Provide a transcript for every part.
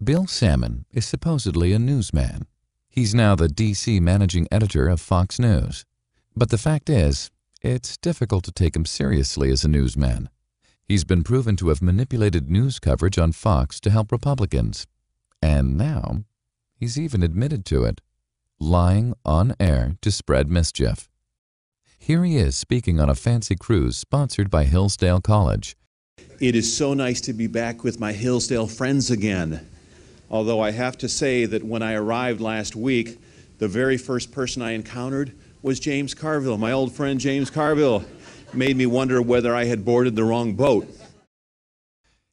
Bill Sammon is supposedly a newsman. He's now the D.C. managing editor of Fox News. But the fact is, it's difficult to take him seriously as a newsman. He's been proven to have manipulated news coverage on Fox to help Republicans. And now, he's even admitted to it, lying on air to spread mischief. Here he is speaking on a fancy cruise sponsored by Hillsdale College. It is so nice to be back with my Hillsdale friends again. Although I have to say that when I arrived last week, the very first person I encountered was James Carville. My old friend James Carville made me wonder whether I had boarded the wrong boat.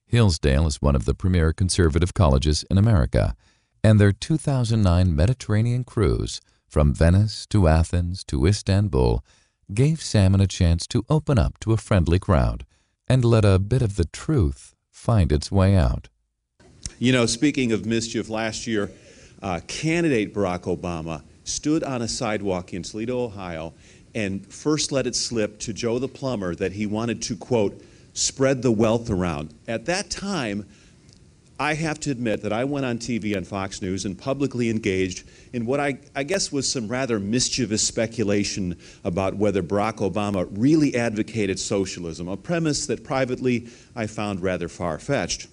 Hillsdale is one of the premier conservative colleges in America, and their 2009 Mediterranean cruise from Venice to Athens to Istanbul gave Sammon a chance to open up to a friendly crowd and let a bit of the truth find its way out. You know, speaking of mischief, last year, candidate Barack Obama stood on a sidewalk in Toledo, Ohio, and first let it slip to Joe the plumber that he wanted to, quote, spread the wealth around. At that time, I have to admit that I went on TV on Fox News and publicly engaged in what I guess was some rather mischievous speculation about whether Barack Obama really advocated socialism, a premise that privately I found rather far-fetched.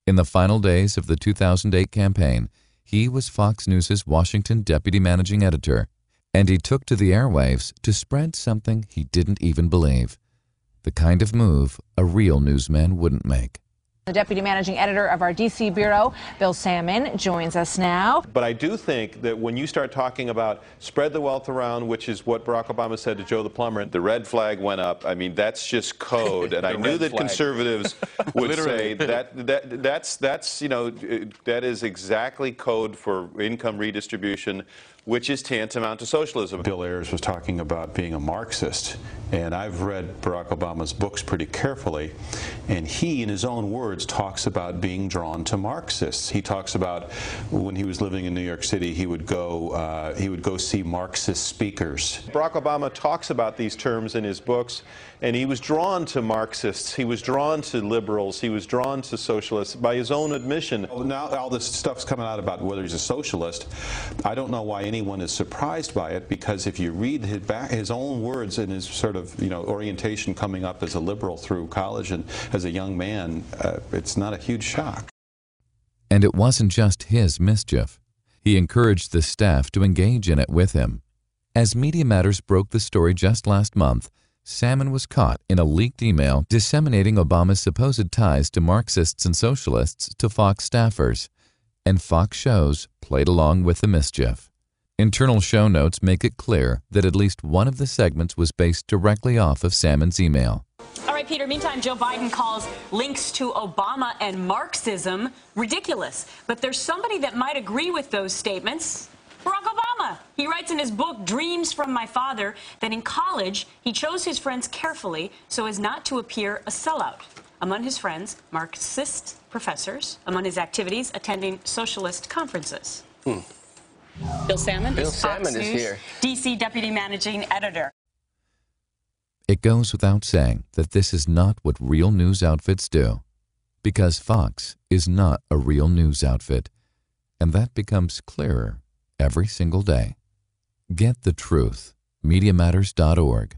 In the final days of the 2008 campaign, he was Fox News' Washington deputy managing editor, and he took to the airwaves to spread something he didn't even believe, the kind of move a real newsman wouldn't make. The deputy managing editor of our D.C. bureau, Bill Sammon, joins us now. But I do think that when you start talking about spread the wealth around, which is what Barack Obama said to Joe the plumber, the red flag went up. I mean, that's just code. And I knew that conservatives would say that's you know, that is exactly code for income redistribution, which is tantamount to socialism. Bill Ayers was talking about being a Marxist, and I've read Barack Obama's books pretty carefully, and he, in his own words, talks about being drawn to Marxists. He talks about when he was living in New York City, he would go see Marxist speakers. Barack Obama talks about these terms in his books, and he was drawn to Marxists, he was drawn to liberals, he was drawn to socialists by his own admission. Now all this stuff's coming out about whether he's a socialist. I don't know why anyone is surprised by it, because if you read his own words and his sort of, you know, orientation coming up as a liberal through college and as a young man, it's not a huge shock. And it wasn't just his mischief. He encouraged the staff to engage in it with him. As Media Matters broke the story just last month, Sammon was caught in a leaked email disseminating Obama's supposed ties to Marxists and socialists to Fox staffers, and Fox shows played along with the mischief. Internal show notes make it clear that at least one of the segments was based directly off of Sammon's email. All right, Peter, meantime, Joe Biden calls links to Obama and Marxism ridiculous. But there's somebody that might agree with those statements. Barack Obama. He writes in his book, Dreams from My Father, that in college, he chose his friends carefully so as not to appear a sellout. Among his friends, Marxist professors. Among his activities, attending socialist conferences. Bill Sammon is here. D.C. Deputy Managing Editor. It goes without saying that this is not what real news outfits do, because Fox is not a real news outfit, and that becomes clearer every single day. Get the truth. MediaMatters.org.